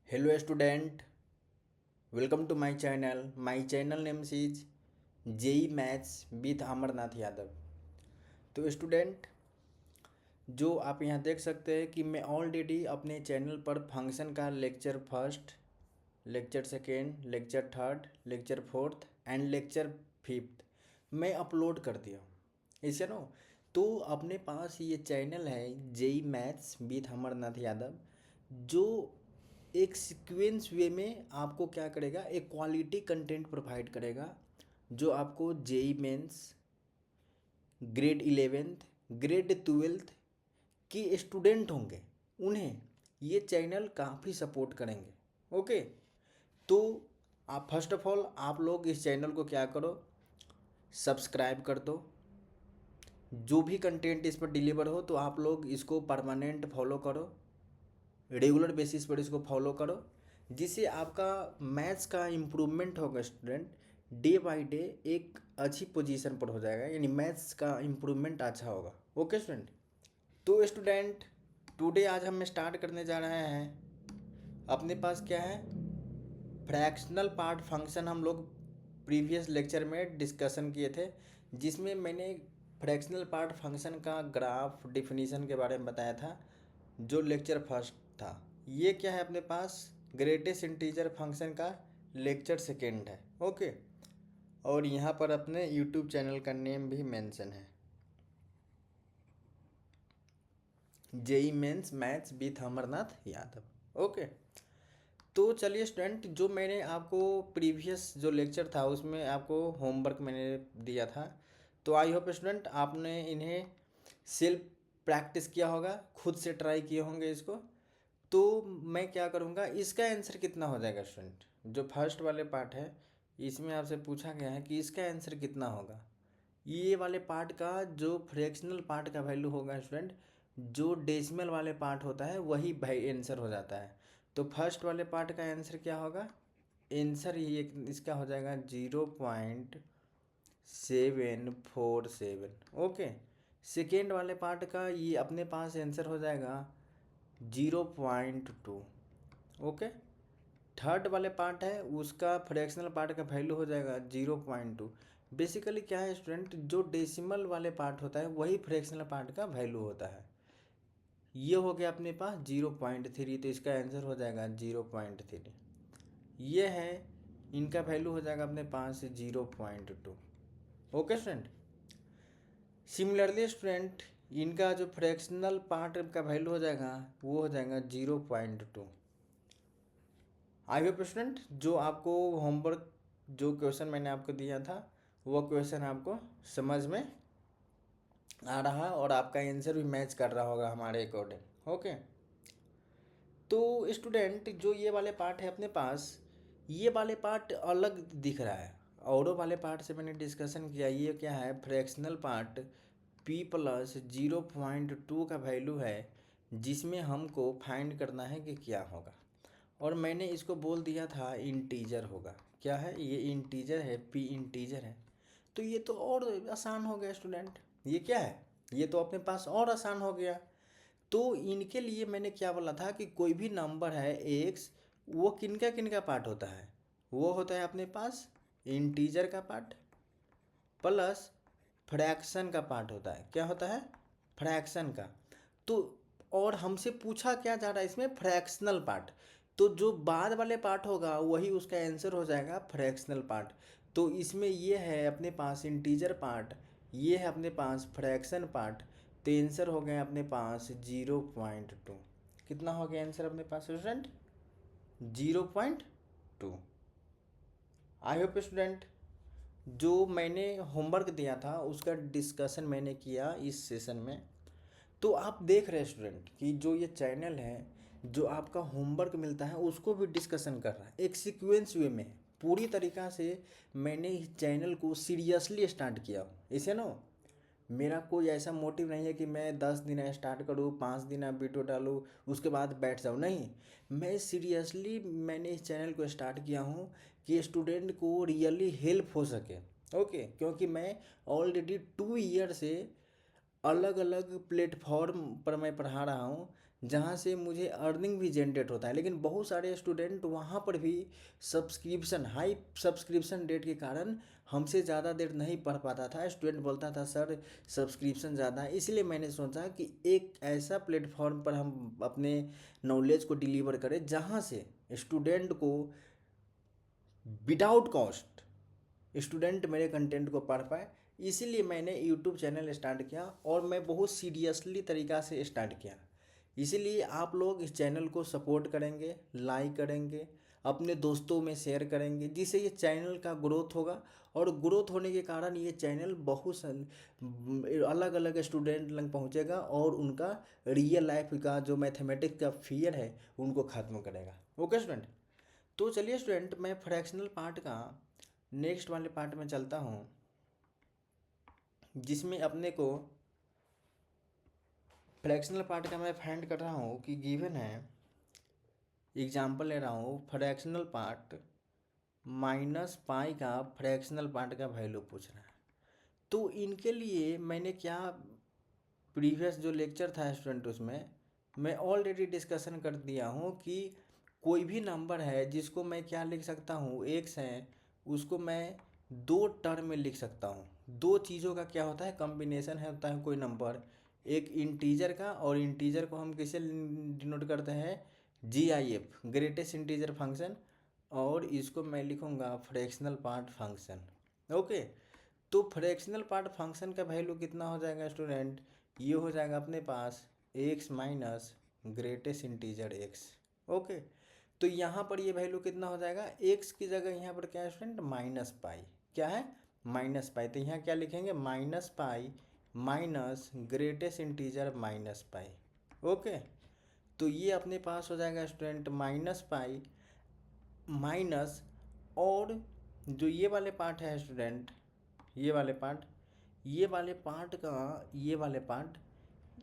Hello student, welcome to my channel. My channel name is JEE Maths with Amarnath Yadav. तो student जो आप यहाँ देख सकते हैं कि मैं ऑलरेडी अपने चैनल पर फंक्शन का lecture first, lecture second, lecture third, lecture fourth and lecture fifth मैं अपलोड कर दिया हूँ। इसे नो तो अपने पास ये चैनल है JEE maths with Amarnath Yadav, जो एक सीक्वेंस वे में आपको क्या करेगा, एक क्वालिटी कंटेंट प्रोवाइड करेगा जो आपको JEE mains, grade 11th, grade 12th के स्टूडेंट होंगे उन्हें ये चैनल काफ़ी सपोर्ट करेंगे। ओके, तो आप फर्स्ट ऑफ ऑल आप लोग इस चैनल को क्या करो, सब्सक्राइब कर दो। जो भी कंटेंट इस पर डिलीवर हो तो आप लोग इसको परमानेंट फॉलो करो, रेगुलर बेसिस पर इसको फॉलो करो, जिससे आपका मैथ्स का इम्प्रूवमेंट होगा। स्टूडेंट डे बाय डे एक अच्छी पोजीशन पर हो जाएगा, यानी मैथ्स का इम्प्रूवमेंट अच्छा होगा। ओके स्टूडेंट, तो स्टूडेंट टुडे आज हम स्टार्ट करने जा रहे हैं। अपने पास क्या है, फ्रैक्शनल पार्ट फंक्शन हम लोग प्रीवियस लेक्चर में डिस्कशन किए थे, जिसमें मैंने फ्रैक्शनल पार्ट फंक्शन का ग्राफ डिफिनीशन के बारे में बताया था, जो लेक्चर फर्स्ट था। ये क्या है, अपने पास ग्रेटेस्ट इंटीजर फंक्शन का लेक्चर सेकेंड है। ओके, और यहाँ पर अपने यूट्यूब चैनल का नेम भी मेंशन है, JEE mains maths with Amarnath Yadav. Okay, तो चलिए स्टूडेंट, जो मैंने आपको प्रीवियस जो लेक्चर था उसमें आपको होमवर्क मैंने दिया था, तो आई होप स्टूडेंट आपने इन्हें सेल्फ प्रैक्टिस किया होगा, खुद से ट्राई किए होंगे इसको। तो मैं क्या करूँगा, इसका आंसर कितना हो जाएगा स्टूडेंट, जो फर्स्ट वाले पार्ट है इसमें आपसे पूछा गया है कि इसका आंसर कितना होगा। ये वाले पार्ट का जो फ्रैक्शनल पार्ट का वैल्यू होगा स्टूडेंट, जो डेसिमल वाले पार्ट होता है वही भाई आंसर हो जाता है। तो फर्स्ट वाले पार्ट का आंसर क्या होगा, आंसर ये इसका हो जाएगा 0.747। ओके, सेकेंड वाले पार्ट का ये अपने पास आंसर हो जाएगा 0.2। ओके, थर्ड वाले पार्ट है उसका फ्रैक्शनल पार्ट का वैल्यू हो जाएगा 0.2। बेसिकली क्या है स्टूडेंट, जो डेसिमल वाले पार्ट होता है वही फ्रैक्शनल पार्ट का वैल्यू होता है। ये हो गया अपने पास 0.3, तो इसका आंसर हो जाएगा 0.3। ये है, इनका वैल्यू हो जाएगा अपने पास 0.2। ओके स्टूडेंट, सिमिलरली स्टूडेंट इनका जो फ्रैक्शनल पार्ट का वैल्यू हो जाएगा वो हो जाएगा 0.2। आई होप स्टूडेंट जो आपको होमवर्क जो क्वेश्चन मैंने आपको दिया था वो क्वेश्चन आपको समझ में आ रहा है और आपका आंसर भी मैच कर रहा होगा हमारे अकॉर्डिंग। ओके, तो स्टूडेंट जो ये वाले पार्ट है अपने पास, ये वाले पार्ट अलग दिख रहा है औरों वाले पार्ट से। मैंने डिस्कशन किया, ये क्या है, फ्रैक्शनल पार्ट p+0.2 का वैल्यू है, जिसमें हमको फाइंड करना है कि क्या होगा। और मैंने इसको बोल दिया था इंटीजर होगा। क्या है, ये इंटीजर है, p इंटीजर है। तो ये तो और आसान हो गया स्टूडेंट, ये क्या है, ये तो अपने पास और आसान हो गया। तो इनके लिए मैंने क्या बोला था कि कोई भी नंबर है एक्स, वो किनका किनका पार्ट होता है, वो होता है अपने पास इंटीजर का पार्ट प्लस फ्रैक्शन का पार्ट होता है। क्या होता है, फ्रैक्शन का। तो और हमसे पूछा क्या जा रहा है इसमें, फ्रैक्शनल पार्ट। तो जो बाद वाले पार्ट होगा वही उसका आंसर हो जाएगा फ्रैक्शनल पार्ट। तो इसमें ये है अपने पास इंटीजर पार्ट, ये है अपने पास फ्रैक्शन पार्ट। तो आंसर हो गया अपने पास 0.2। कितना हो गया आंसर अपने पास स्टूडेंट, 0.2। आई होप स्टूडेंट जो मैंने होमवर्क दिया था उसका डिस्कशन मैंने किया इस सेशन में। तो आप देख रहे हैं स्टूडेंट कि जो ये चैनल है, जो आपका होमवर्क मिलता है उसको भी डिस्कशन कर रहा है एक सीक्वेंस वे में। पूरी तरीक़ा से मैंने इस चैनल को सीरियसली स्टार्ट किया। इसे ना, मेरा कोई ऐसा मोटिव नहीं है कि मैं 10 दिन स्टार्ट करूँ, 5 दिन वीडियो डालूँ उसके बाद बैठ जाऊँ, नहीं। मैं सीरियसली मैंने इस चैनल को स्टार्ट किया हूँ कि स्टूडेंट को रियली हेल्प हो सके। ओके, क्योंकि मैं ऑलरेडी 2 ईयर से अलग अलग प्लेटफॉर्म पर मैं पढ़ा रहा हूँ, जहाँ से मुझे अर्निंग भी जनरेट होता है। लेकिन बहुत सारे स्टूडेंट वहाँ पर भी सब्सक्रिप्शन, हाई सब्सक्रिप्शन रेट के कारण हमसे ज़्यादा देर नहीं पढ़ पाता था। स्टूडेंट बोलता था सर सब्सक्रिप्शन ज़्यादा है, इसलिए मैंने सोचा कि एक ऐसा प्लेटफॉर्म पर हम अपने नॉलेज को डिलीवर करें जहाँ से स्टूडेंट को विदाउट कॉस्ट स्टूडेंट मेरे कंटेंट को पढ़ पाए। इसीलिए मैंने यूट्यूब चैनल स्टार्ट किया और मैं बहुत सीरियसली तरीक़ा से स्टार्ट किया। इसीलिए आप लोग इस चैनल को सपोर्ट करेंगे, लाइक करेंगे, अपने दोस्तों में शेयर करेंगे, जिससे ये चैनल का ग्रोथ होगा। और ग्रोथ होने के कारण ये चैनल बहुत अलग अलग स्टूडेंट तक पहुँचेगा और उनका रियल लाइफ का जो मैथमेटिक्स का फियर है उनको ख़त्म करेगा। ओके स्टूडेंट, तो चलिए स्टूडेंट मैं फ्रैक्शनल पार्ट का नेक्स्ट वाले पार्ट में चलता हूँ, जिसमें अपने को फ्रैक्शनल पार्ट का मैं फाइंड कर रहा हूँ कि गिवन है, एग्जांपल ले रहा हूँ फ्रैक्शनल पार्ट माइनस पाई का फ्रैक्शनल पार्ट का वैल्यू पूछ रहा है। तो इनके लिए मैंने क्या प्रीवियस जो लेक्चर था स्टूडेंट उसमें मैं ऑलरेडी डिस्कशन कर दिया हूँ कि कोई भी नंबर है जिसको मैं क्या लिख सकता हूँ, एक्स है, उसको मैं दो टर्म में लिख सकता हूँ। दो चीज़ों का क्या होता है, कॉम्बिनेशन है होता है कोई नंबर, एक इंटीजर का, और इंटीजर को हम किसे डिनोट करते हैं, GIF, ग्रेटेस्ट इंटीजर फंक्शन, और इसको मैं लिखूँगा फ्रैक्शनल पार्ट फंक्शन। ओके, तो फ्रैक्शनल पार्ट फंक्शन का वैल्यू कितना हो जाएगा स्टूडेंट, ये हो जाएगा अपने पास x minus greatest integer x. Okay, तो यहाँ पर ये वैल्यू कितना हो जाएगा, एक्स की जगह यहाँ पर क्या है स्टूडेंट, माइनस पाई, क्या है माइनस पाई, तो यहाँ क्या लिखेंगे minus pi minus greatest integer minus pi. Okay, तो ये अपने पास हो जाएगा स्टूडेंट माइनस पाई माइनस, और जो ये वाले पार्ट है स्टूडेंट, ये वाले पार्ट, ये वाले पार्ट का, ये वाले पार्ट,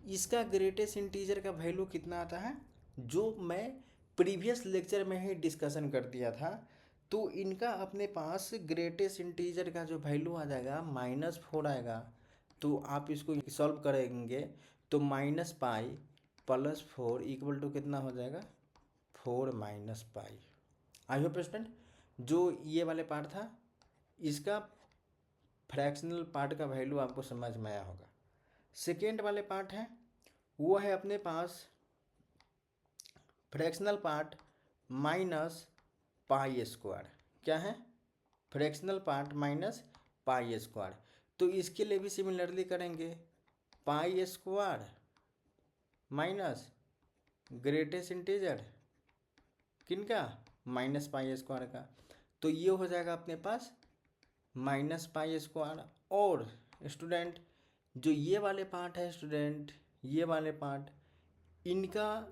इसका ग्रेटेस्ट इंटीजर का वैल्यू कितना आता है, जो मैं प्रीवियस लेक्चर में ही डिस्कशन कर दिया था। तो इनका अपने पास ग्रेटेस्ट इंटीजर का जो वैल्यू आ जाएगा -4 आएगा। तो आप इसको सॉल्व करेंगे तो minus pi plus 4 equal to कितना हो जाएगा, 4 minus pi. I hope student जो ये वाले पार्ट था इसका फ्रैक्शनल पार्ट का वैल्यू आपको समझ में आया होगा। सेकेंड वाले पार्ट है वो है अपने पास fractional part minus pi square. क्या है, fractional part minus pi square. तो इसके लिए भी सिमिलरली करेंगे, pi square minus greatest integer किनका, माइनस पाई स्क्वायर का। तो ये हो जाएगा अपने पास माइनस पाई स्क्वायर। और स्टूडेंट जो ये वाले पार्ट है स्टूडेंट, ये वाले पार्ट, इनका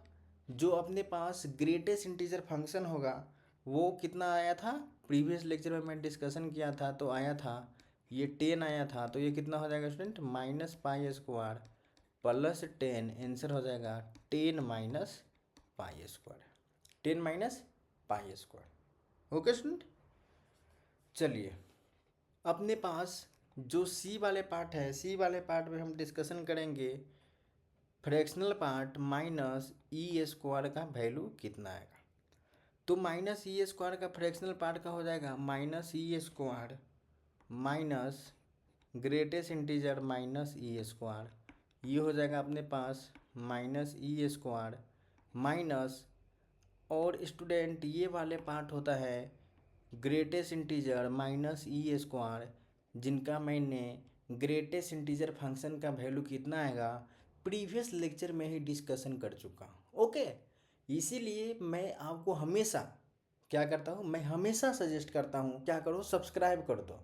जो अपने पास ग्रेटेस्ट इंटीजर फंक्शन होगा वो कितना आया था, प्रीवियस लेक्चर में मैं डिस्कशन किया था तो आया था ये 10 आया था। तो ये कितना हो जाएगा student, minus pi square plus 10, answer हो जाएगा 10 minus pi square, 10 minus pi square. Okay student, चलिए अपने पास जो सी वाले पार्ट है, सी वाले पार्ट में हम डिस्कशन करेंगे fractional part minus e square का वैल्यू कितना आएगा। तो माइनस ई स्क्वायर का फ्रैक्शनल पार्ट का हो जाएगा minus e square minus greatest integer minus e square, ये हो जाएगा अपने पास माइनस ई स्क्वायर माइनस, और स्टूडेंट ये वाले पार्ट होता है greatest integer minus e square, जिनका मैंने ग्रेटेस्ट इंटीजर फंक्शन का वैल्यू कितना आएगा प्रीवियस लेक्चर में ही डिस्कशन कर चुका हूँ। ओके, इसीलिए मैं आपको हमेशा क्या करता हूँ, मैं हमेशा सजेस्ट करता हूँ क्या करो, सब्सक्राइब कर दो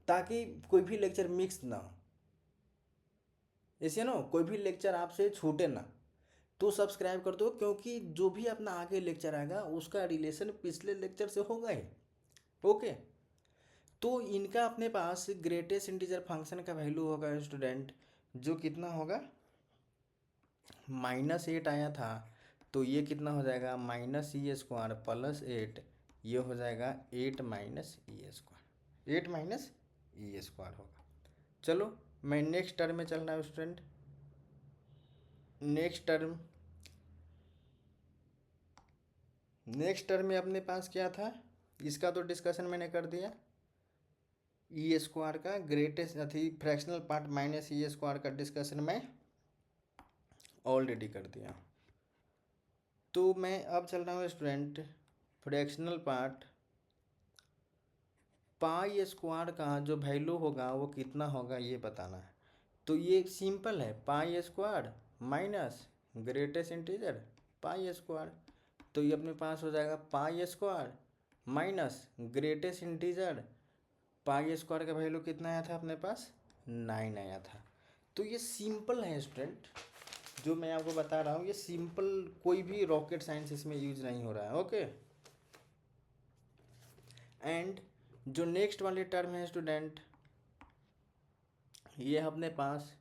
ताकि कोई भी लेक्चर मिक्स ना हो, ऐसे ना कोई भी लेक्चर आपसे छूटे ना। तो सब्सक्राइब कर दो, क्योंकि जो भी अपना आगे लेक्चर आएगा उसका रिलेशन पिछले लेक्चर से होगा ही। ओके, तो इनका अपने पास ग्रेटेस्ट इंटीजर फंक्शन का वैल्यू होगा स्टूडेंट जो कितना होगा, -8 आया था। तो ये कितना हो जाएगा माइनस ई स्क्वायर प्लस 8, ये हो जाएगा 8 minus e square, 8 minus e square होगा। चलो मैं नेक्स्ट टर्म में चल रहा हूँ student. Next term next term में अपने पास क्या था, इसका तो डिस्कशन मैंने कर दिया। ई स्क्वायर का ग्रेटेस्ट अथी fractional part minus e square का डिस्कशन मैं ऑलरेडी कर दिया। तो मैं अब चल रहा हूँ स्टूडेंट फ्रैक्शनल पार्ट। पाई स्क्वायर का जो वैल्यू होगा वो कितना होगा ये बताना है। तो ये सिंपल है, पाई स्क्वायर माइनस ग्रेटेस्ट इंटीजर पाई स्क्वायर। तो ये अपने पास हो जाएगा पाई स्क्वायर माइनस ग्रेटेस्ट इंटीजर पाई स्क्वायर का वैल्यू कितना आया था अपने पास 9 आया था। तो ये सिंपल है स्टूडेंट, जो मैं आपको बता रहा हूँ ये सिंपल, कोई भी रॉकेट साइंस इसमें यूज नहीं हो रहा है। ओके, एंड जो नेक्स्ट वाले टर्म है स्टूडेंट, ये अपने पास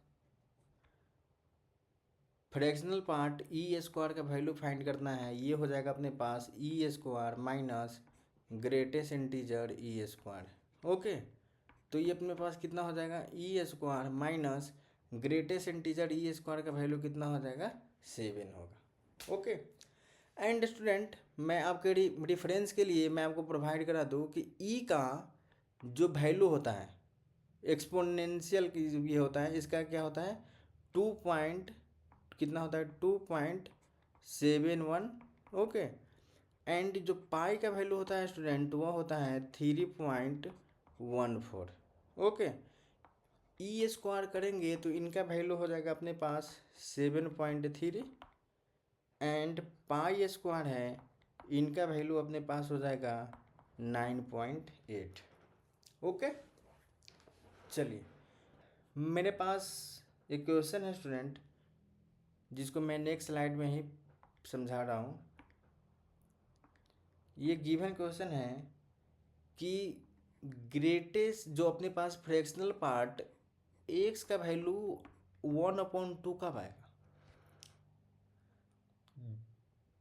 फ्रैक्शनल पार्ट ई स्क्वायर का वैल्यू फाइंड करना है। ये हो जाएगा अपने पास ई square minus greatest integer E square. Okay, तो ये अपने पास कितना हो जाएगा ई स्क्वायर माइनस ग्रेटेस्ट इंटीजर ई स्क्वायर का वैल्यू कितना हो जाएगा 7 होगा। ओके, एंड स्टूडेंट मैं आपके रिफरेंस के लिए मैं आपको प्रोवाइड करा दूँ कि ई का जो वैल्यू होता है एक्सपोनेंशियल की ये होता है, इसका क्या होता है 2 पॉइंट कितना होता है 2.71। ओके, एंड जो पाई का वैल्यू होता है स्टूडेंट वो होता है 3.14। ओके, ई स्क्वायर करेंगे तो इनका वैल्यू हो जाएगा अपने पास 7.3 एंड पाई स्क्वायर है इनका वैल्यू अपने पास हो जाएगा 9.8। ओके, चलिए मेरे पास एक क्वेश्चन है स्टूडेंट जिसको मैं नेक्स्ट स्लाइड में ही समझा रहा हूँ। ये गिवन क्वेश्चन है कि ग्रेटेस्ट जो अपने पास फ्रैक्शनल पार्ट एक्स का वैल्यू 1/2 कब आएगा।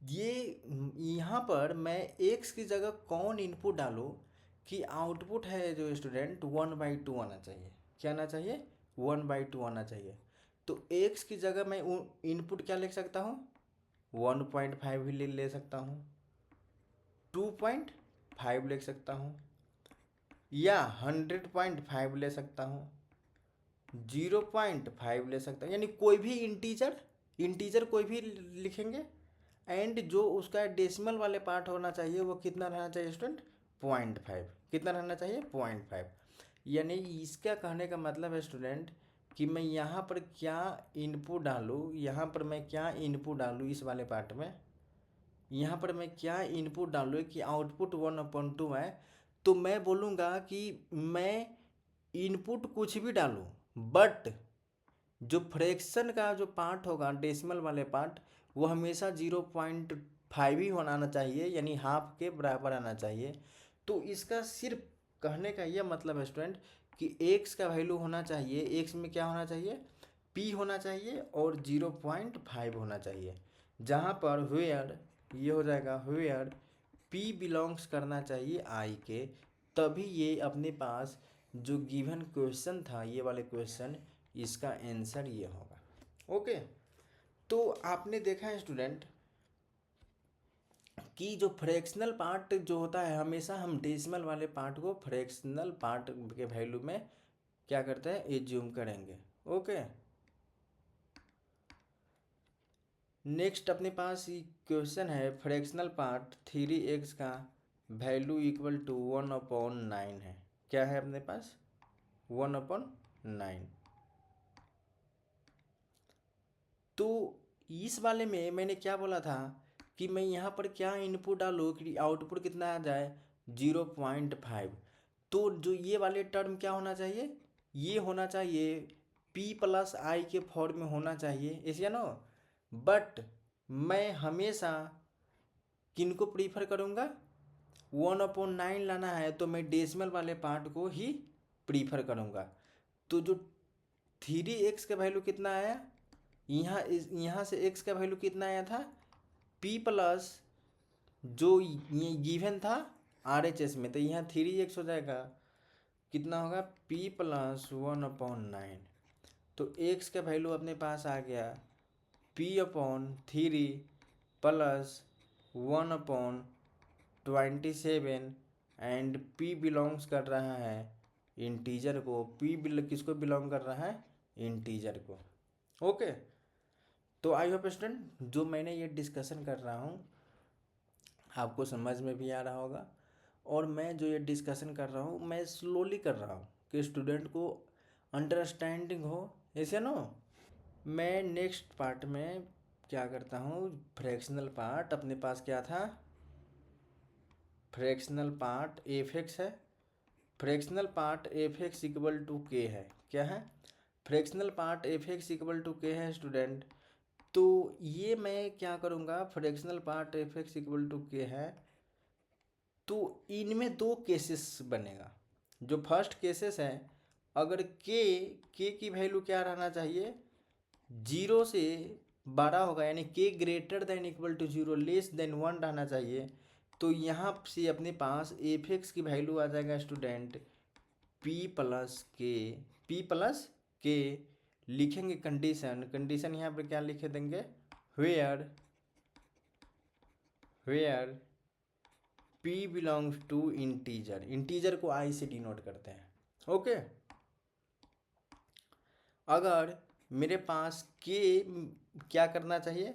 ये यहाँ पर मैं एक्स की जगह कौन इनपुट डालूँ कि आउटपुट है जो स्टूडेंट 1/2 आना चाहिए। क्या आना चाहिए 1/2 आना चाहिए। तो एक्स की जगह मैं इनपुट क्या लिख सकता हूँ 1.5 भी ले सकता हूँ, 2.5 लिख सकता हूँ या 100.5 ले सकता हूँ, 0.5 ले सकता हूँ, यानी कोई भी इंटीजर कोई भी लिखेंगे। एंड जो उसका डेसिमल वाले पार्ट होना चाहिए वो कितना रहना चाहिए स्टूडेंट 0.5। कितना रहना चाहिए 0.5। यानी इसका कहने का मतलब है स्टूडेंट कि मैं यहाँ पर क्या इनपुट डालूँ, यहाँ पर मैं क्या इनपुट डालूँ इस वाले पार्ट में, यहाँ पर मैं क्या इनपुट डालूँ कि आउटपुट 1/2 है। तो मैं बोलूँगा कि मैं इनपुट कुछ भी डालूँ बट जो फ्रैक्शन का जो पार्ट होगा डेसिमल वाले पार्ट वो हमेशा 0.5 ही होना चाहिए, यानी हाफ के बराबर आना चाहिए। तो इसका सिर्फ कहने का यह मतलब है स्टूडेंट कि एक्स का वैल्यू होना चाहिए, एक्स में क्या होना चाहिए पी होना चाहिए और 0.5 होना चाहिए, जहाँ पर वेयर ये हो जाएगा वेयर पी बिलोंग्स करना चाहिए आई के। तभी ये अपने पास जो गिवन क्वेश्चन था ये वाले क्वेश्चन इसका आंसर ये होगा। ओके, तो आपने देखा है स्टूडेंट कि जो फ्रैक्शनल पार्ट जो होता है हमेशा हम डेसिमल वाले पार्ट को फ्रैक्शनल पार्ट के वैल्यू में क्या करते हैं एज्यूम करेंगे। ओके, नेक्स्ट अपने पास क्वेश्चन है फ्रैक्शनल पार्ट 3x का वैल्यू इक्वल टू 1/9 है। क्या है अपने पास 1/9। तो इस वाले में मैंने क्या बोला था कि मैं यहाँ पर क्या इनपुट डालूँ कि आउटपुट कितना आ जाए 0.5। तो जो ये वाले टर्म क्या होना चाहिए ये होना चाहिए p+i के फॉर्म में होना चाहिए, इस या नो। बट मैं हमेशा किनको प्रीफर करूँगा 1/9 लाना है तो मैं डेसिमल वाले पार्ट को ही प्रीफर करूँगा। तो जो 3x का वैल्यू कितना आया यहाँ से x का वैल्यू कितना आया था p प्लस जो ये गिवन था RHS में, तो यहाँ 3x हो जाएगा कितना होगा p+1/9। तो x का वैल्यू अपने पास आ गया p/3 + 1/9 27 एंड p बिलोंग्स कर रहा है इंटीजर को, किसको बिलोंग कर रहा है, इंटीजर को। ओके, तो आई होप स्टूडेंट जो मैंने ये डिस्कशन कर रहा हूँ आपको समझ में भी आ रहा होगा, और मैं जो ये डिस्कशन कर रहा हूँ मैं स्लोली कर रहा हूँ कि स्टूडेंट को अंडरस्टैंडिंग हो, ऐसे नो। मैं नेक्स्ट पार्ट में क्या करता हूँ, फ्रैक्शनल पार्ट अपने पास क्या था, फ्रैक्शनल पार्ट एफ एक्स है, fractional part f x equal to k है, क्या है, fractional part f x equal to k है स्टूडेंट। तो ये मैं क्या करूँगा, fractional part f x equal to k है, तो इनमें दो केसेस बनेगा। जो फर्स्ट केसेस है, अगर के की वैल्यू क्या रहना चाहिए, 0 से बड़ा होगा, यानी k greater than equal to 0 less than 1 रहना चाहिए, तो यहाँ से अपने पास एफ एक्स की वैल्यू आ जाएगा स्टूडेंट पी प्लस के, लिखेंगे कंडीशन यहाँ पर क्या लिखे देंगे, where p belongs to integer को i से डिनोट करते हैं। ओके, अगर मेरे पास k क्या करना चाहिए,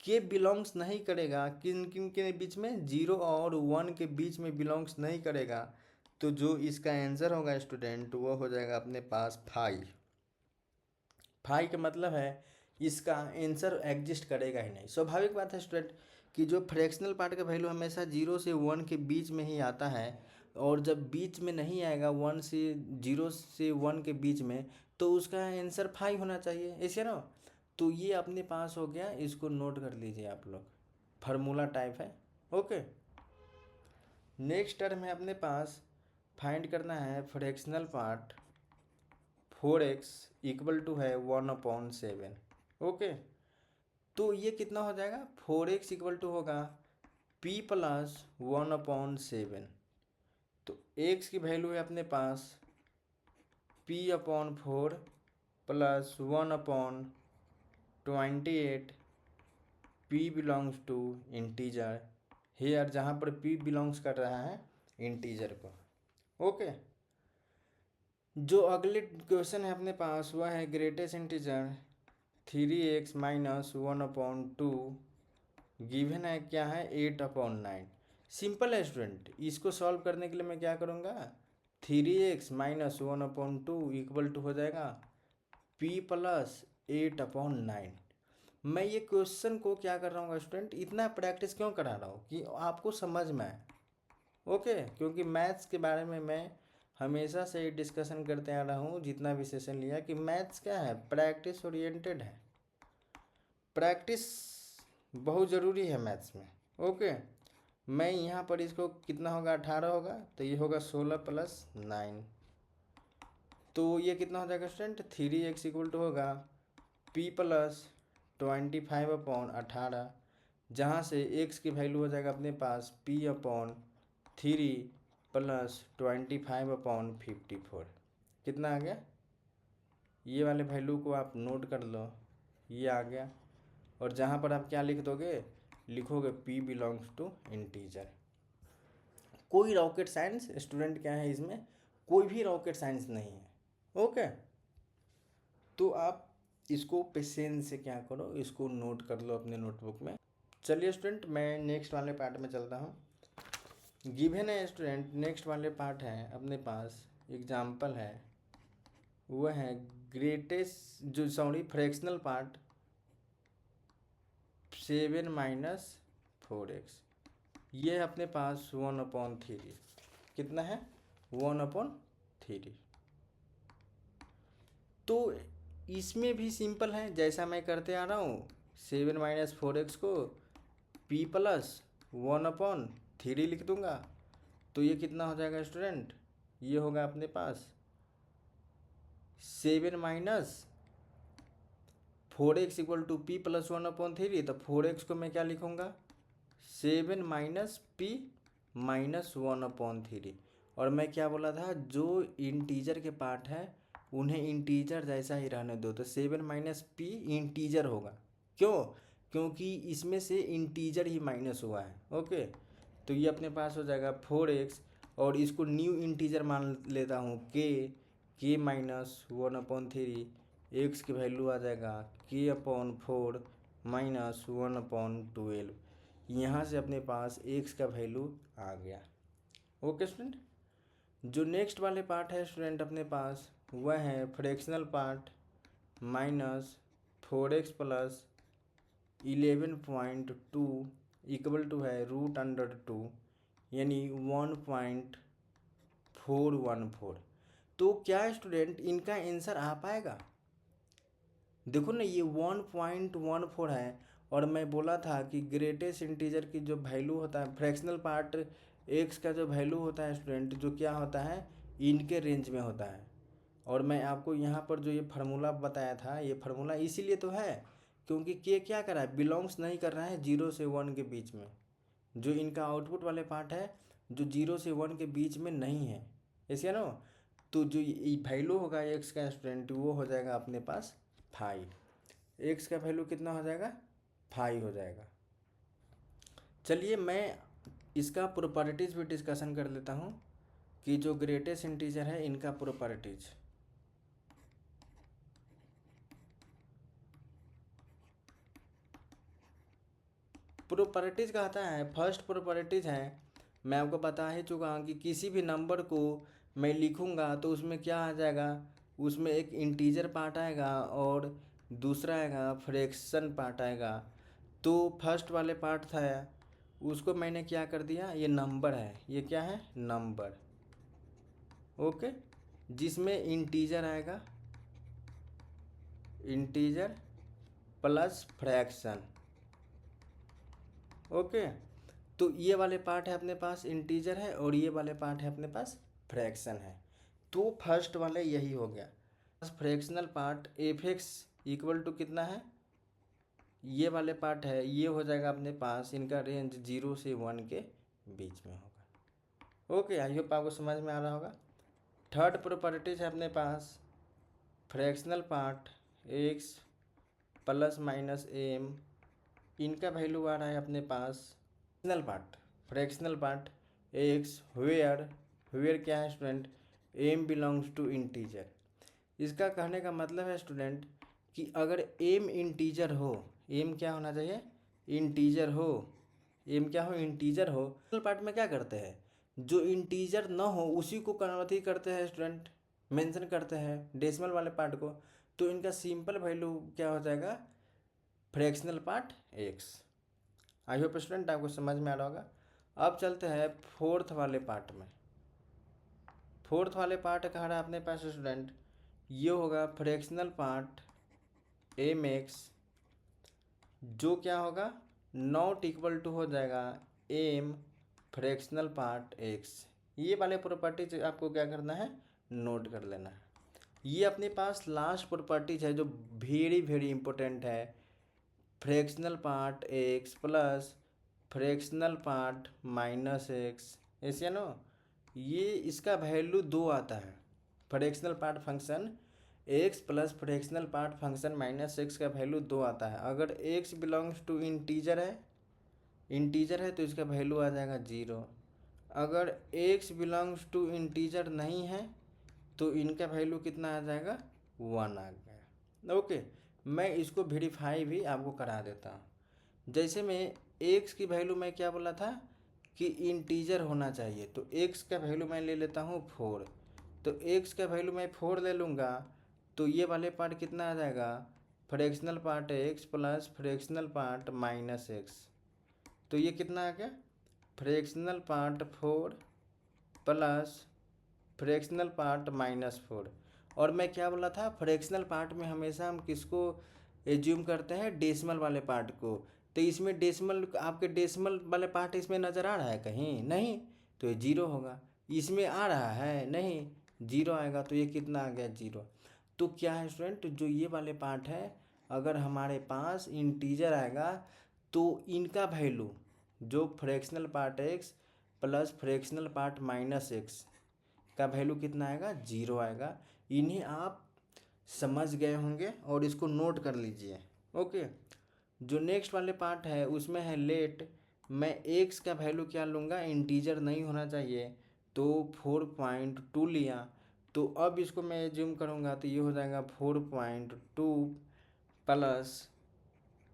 k बिलोंग्स नहीं करेगा किन किन के बीच में, 0 और 1 के बीच में बिलोंग्स नहीं करेगा, तो जो इसका आंसर होगा स्टूडेंट वो हो जाएगा अपने पास 5 का मतलब है इसका आंसर एग्जिस्ट करेगा ही नहीं। स्वाभाविक बात है स्टूडेंट कि जो फ्रैक्शनल पार्ट का वैल्यू हमेशा 0 से 1 के बीच में ही आता है, और जब बीच में नहीं आएगा 0 से 1 के बीच में, तो उसका आंसर 5 होना चाहिए, ऐसे ना। तो ये अपने पास हो गया, इसको नोट कर लीजिए आप लोग, फार्मूला टाइप है। ओके, नेक्स्ट टर्म है अपने पास, फाइंड करना है fractional part 4x equal to है 1/7। ओके, तो ये कितना हो जाएगा, 4x इक्वल टू होगा p प्लस 1/7। तो x की वैल्यू है अपने पास p/4 plus 1/28, p belongs to integer here, जहाँ पर p बिलोंग्स कर रहा है इंटीजर को। ओके, जो अगले क्वेश्चन है अपने पास वह है greatest integer 3x minus 1/2 given है, क्या है 8/9। सिंपल है स्टूडेंट, इसको सॉल्व करने के लिए मैं क्या करूँगा, 3x माइनस 1/2 इक्वल टू हो जाएगा p प्लस 8/9। मैं ये क्वेश्चन को क्या कर रहा हूँ स्टूडेंट, इतना प्रैक्टिस क्यों करा रहा हूँ कि आपको समझ में आए। ओके, क्योंकि मैथ्स के बारे में मैं हमेशा से डिस्कशन करते आ रहा हूँ, जितना भी सेशन लिया, कि मैथ्स क्या है, प्रैक्टिस ओरिएंटेड है, प्रैक्टिस बहुत ज़रूरी है मैथ्स में। ओके, मैं यहाँ पर इसको कितना होगा, 18 होगा, तो ये होगा 16 प्लस 9, तो ये कितना हो जाएगा स्टूडेंट, 3x इक्वल टू होगा p प्लस 25/18, जहाँ से x की वैल्यू हो जाएगा अपने पास p/3 प्लस 25/54। कितना आ गया, ये वाले वैल्यू को आप नोट कर लो, ये आ गया। और जहाँ पर आप क्या लिख दोगे, लिखोगे p बिलोंग्स टू इंटीजर। कोई रॉकेट साइंस स्टूडेंट क्या है, इसमें कोई भी रॉकेट साइंस नहीं है। ओके, तो आप इसको पेशेंस से क्या करो, इसको नोट कर लो अपने नोटबुक में। चलिए स्टूडेंट, मैं नेक्स्ट वाले पार्ट में चलता हूँ। गिवन है स्टूडेंट, नेक्स्ट वाले पार्ट है अपने पास, एग्जाम्पल है, वह है फ्रैक्शनल पार्ट 7 माइनस 4x, ये है अपने पास 1/3। कितना है, 1/3। तो इसमें भी सिंपल है, जैसा मैं करते आ रहा हूँ, 7 माइनस 4x को p प्लस 1/3 लिख दूंगा, तो ये कितना हो जाएगा स्टूडेंट, ये होगा अपने पास 7 minus 4x equal to p plus 1/3। तो 4x को मैं क्या लिखूँगा, 7 माइनस p माइनस 1/3। और मैं क्या बोला था, जो इंटीजर के पार्ट है उन्हें इंटीजर जैसा ही रहने दो, तो 7 माइनस p इंटीजर होगा। क्यों, क्योंकि इसमें से इंटीजर ही माइनस हुआ है। ओके, तो तो ये अपने पास हो जाएगा 4x, और इसको न्यू इंटीजर मान लेता हूँ k माइनस 1/3, x की वैल्यू आ जाएगा k/4 माइनस 1/12। यहाँ से अपने पास x का वैल्यू आ गया। ओके स्टूडेंट, जो नेक्स्ट वाले पार्ट है स्टूडेंट अपने पास वह है fractional part, minus 4x plus 11.2 equal to है √2 यानी 1.414। तो क्या स्टूडेंट इनका आंसर आ पाएगा? देखो ना, ये 1.14 है, और मैं बोला था कि ग्रेटेस्ट इंटीजर की जो वैल्यू होता है फ्रैक्शनल पार्ट एक्स का जो वैल्यू होता है स्टूडेंट, जो क्या होता है इनके रेंज में होता है। और मैं आपको यहाँ पर जो ये फार्मूला बताया था, ये फार्मूला इसीलिए तो है क्योंकि के क्या कर रहा है, बिलोंग्स नहीं कर रहा है 0 से 1 के बीच में। जो इनका आउटपुट वाले पार्ट है जो 0 से 1 के बीच में नहीं है, ऐसे ना। तो जो वैल्यू होगा एक्स का स्टूडेंट वो हो जाएगा अपने पास 5। एक्स का वैल्यू कितना हो जाएगा, 5 हो जाएगा। चलिए मैं इसका प्रॉपर्टीज भी डिस्कशन कर लेता हूँ कि जो ग्रेटेस्ट इंटीजर है इनका प्रॉपर्टीज। प्रॉपर्टीज कहता है, फर्स्ट प्रॉपर्टीज है, मैं आपको बता ही चुका हूँ कि किसी भी नंबर को मैं लिखूँगा तो उसमें क्या आ जाएगा, उसमें एक इंटीजर पार्ट आएगा और दूसरा आएगा फ्रैक्शन पार्ट आएगा। तो फर्स्ट वाले पार्ट था उसको मैंने क्या कर दिया, ये नंबर है, ये क्या है नंबर। ओके, जिसमें इंटीजर आएगा, इंटीजर प्लस फ्रैक्शन। ओके, तो ये वाले पार्ट है अपने पास इंटीजर है और ये वाले पार्ट है अपने पास फ्रैक्शन है। तो फर्स्ट वाले यही हो गया। Fractional part f x equal to कितना है, ये वाले पार्ट है, ये हो जाएगा अपने पास, इनका रेंज 0 से 1 के बीच में होगा। ओके, आई होप आपको समझ में आ रहा होगा। थर्ड प्रॉपर्टीज है अपने पास fractional part x plus minus m, इनका वैल्यू आ रहा है अपने पास फ्रैक्शनल पार्ट एक्स वेयर क्या है student, m belongs to integer. इसका कहने का मतलब है स्टूडेंट कि अगर एम इंटीजर हो, एम क्या होना चाहिए इंटीजर हो, एम क्या हो इंटीजर हो। पार्ट में क्या करते हैं, जो इंटीजर ना हो उसी को कन्वर्ट ही करते हैं स्टूडेंट, मेंशन करते हैं डेसिमल वाले पार्ट को। तो इनका सिंपल वैल्यू क्या हो जाएगा, फ्रैक्शनल पार्ट एक्स। आई होप स्टूडेंट आपको समझ में आ रहा होगा। अब चलते हैं फोर्थ वाले पार्ट में। फोर्थ वाले पार्ट कह रहा है अपने पास स्टूडेंट, ये होगा फ्रैक्शनल पार्ट एम एक्स, जो क्या होगा नॉट इक्वल टू हो जाएगा एम फ्रैक्शनल पार्ट एक्स। ये वाले प्रॉपर्टीज आपको क्या करना है, नोट कर लेना है। ये अपने पास लास्ट प्रॉपर्टीज है जो वेरी वेरी इंपॉर्टेंट है, fractional part x plus fractional part minus x, ऐसे ना। ये इसका वैल्यू 2 आता है, fractional part function x plus fractional part function minus x का वैल्यू 2 आता है। अगर एक्स बिलोंग्स टू इंटीजर है तो इसका वैल्यू आ जाएगा 0। अगर एक्स बिलोंग्स टू इंटीजर नहीं है तो इनका वैल्यू कितना आ जाएगा 1 आ गया। ओके, मैं इसको वेरीफाई भी आपको करा देता हूँ। जैसे मैं एक्स की वैल्यू मैं क्या बोला था कि इंटीजर होना चाहिए, तो एक्स का वैल्यू मैं ले लेता हूँ 4। तो एक्स का वैल्यू मैं 4 ले लूँगा तो ये वाले पार्ट कितना आ जाएगा, fractional part x plus fractional part minus x. तो ये कितना आ गया, fractional part 4 plus fractional part -4। और मैं क्या बोला था, फ्रैक्शनल पार्ट में हमेशा हम किसको एज्यूम करते हैं, डेसिमल वाले पार्ट को। तो इसमें डेसिमल, आपके डेसिमल वाले पार्ट इसमें नज़र आ रहा है कहीं, नहीं, तो ये 0 होगा। इसमें आ रहा है नहीं, 0 आएगा, तो ये कितना आ गया 0। तो क्या है स्टूडेंट, जो ये वाले पार्ट है अगर हमारे पास इंटीजर आएगा तो इनका वैल्यू, जो fractional part x plus fractional part minus x का वैल्यू कितना आएगा, 0 आएगा। इन्हें आप समझ गए होंगे और इसको नोट कर लीजिए। ओके, जो नेक्स्ट वाले पार्ट है उसमें है लेट मैं एक्स का वैल्यू क्या लूँगा, इंटीजर नहीं होना चाहिए, तो 4.2 लिया। तो अब इसको मैं एज्यूम करूँगा तो ये हो जाएगा 4.2 प्लस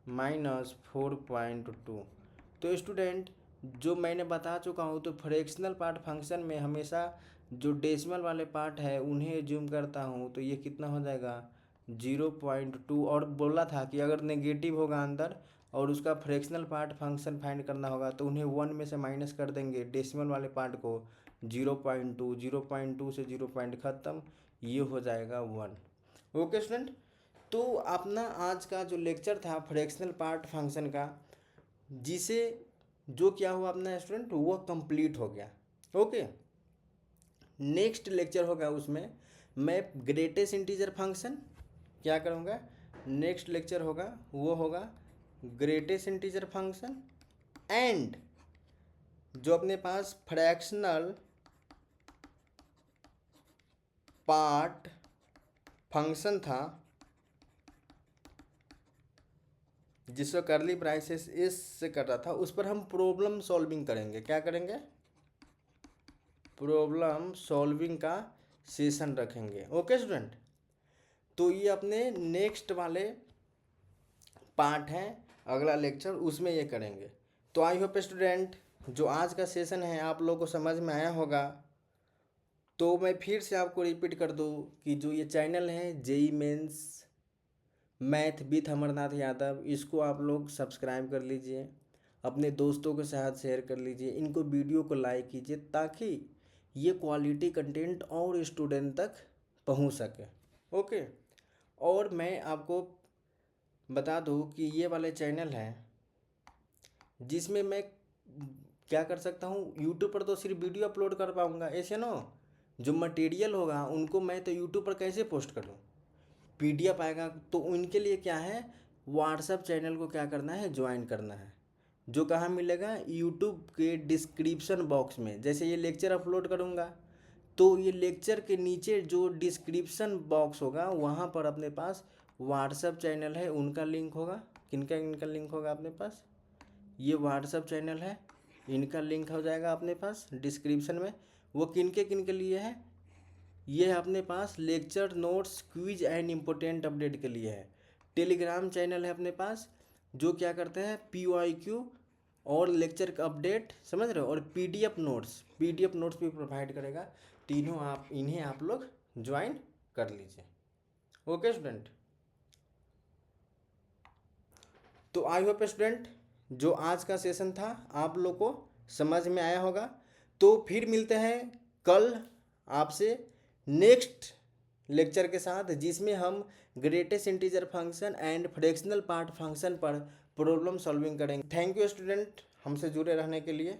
माइनस 4.2। तो स्टूडेंट जो मैंने बता चुका हूँ, तो फ्रैक्शनल पार्ट फंक्शन में हमेशा जो डेसिमल वाले पार्ट है उन्हें एज्यूम करता हूँ। तो ये कितना हो जाएगा 0.2। और बोला था कि अगर नेगेटिव होगा अंदर और उसका फ्रैक्शनल पार्ट फंक्शन फाइंड करना होगा तो उन्हें 1 में से माइनस कर देंगे डेसिमल वाले पार्ट को 0.2। 0.2 से 0 पॉइंट ख़त्म, ये हो जाएगा 1। ओके स्टूडेंट, तो अपना आज का जो लेक्चर था फ्रैक्शनल पार्ट फंक्शन का, जिसे जो क्या हुआ अपना स्टूडेंट वो कंप्लीट हो गया। ओके, नेक्स्ट लेक्चर होगा उसमें मैं ग्रेटेस्ट इंटीजर फंक्शन क्या करूँगा, नेक्स्ट लेक्चर होगा वो होगा ग्रेटेस्ट इंटीजर फंक्शन एंड जो अपने पास फ्रैक्शनल पार्ट फंक्शन था जिसको करली ब्राइसेस इस से कर रहा था, उस पर हम प्रॉब्लम सॉल्विंग करेंगे। क्या करेंगे, प्रॉब्लम सॉल्विंग का सेशन रखेंगे। ओके स्टूडेंट, तो ये अपने नेक्स्ट वाले पार्ट है, अगला लेक्चर उसमें ये करेंगे। तो आई होप स्टूडेंट जो आज का सेशन है आप लोगों को समझ में आया होगा। तो मैं फिर से आपको रिपीट कर दूँ कि जो ये चैनल है JEE mains math with Amarnath Yadav, इसको आप लोग सब्सक्राइब कर लीजिए, अपने दोस्तों के साथ शेयर कर लीजिए, इनको वीडियो को लाइक कीजिए ताकि ये क्वालिटी कंटेंट और स्टूडेंट तक पहुंच सके। ओके, और मैं आपको बता दूं कि ये वाले चैनल हैं जिसमें मैं क्या कर सकता हूँ, यूट्यूब पर तो सिर्फ वीडियो अपलोड कर पाऊँगा, ऐसे ना जो मटेरियल होगा उनको मैं तो यूट्यूब पर कैसे पोस्ट करूँ, PDF आएगा। तो उनके लिए क्या है, व्हाट्सएप चैनल को क्या करना है, ज्वाइन करना है, जो कहाँ मिलेगा, यूट्यूब के डिस्क्रिप्शन बॉक्स में। जैसे ये लेक्चर अपलोड करूँगा तो ये लेक्चर के नीचे जो डिस्क्रिप्शन बॉक्स होगा वहाँ पर अपने पास व्हाट्सएप चैनल है उनका लिंक होगा। किनका, इनका लिंक होगा अपने पास, ये व्हाट्सएप चैनल है इनका लिंक हो जाएगा अपने पास डिस्क्रिप्शन में। वो किनके किनके लिए है, ये है अपने पास lecture notes quiz and important update के लिए है। टेलीग्राम चैनल है अपने पास जो क्या करते हैं PYQ और लेक्चर का अपडेट, समझ रहे हो, और PDF नोट्स भी प्रोवाइड करेगा। तीनों आप इन्हें आप लोग ज्वाइन कर लीजिए। ओके स्टूडेंट, तो आई होप स्टूडेंट जो आज का सेशन था आप लोग को समझ में आया होगा। तो फिर मिलते हैं कल आपसे नेक्स्ट लेक्चर के साथ, जिसमें हम greatest integer function and fractional part function पर प्रॉब्लम सॉल्विंग करेंगे। थैंक यू स्टूडेंट हमसे जुड़े रहने के लिए।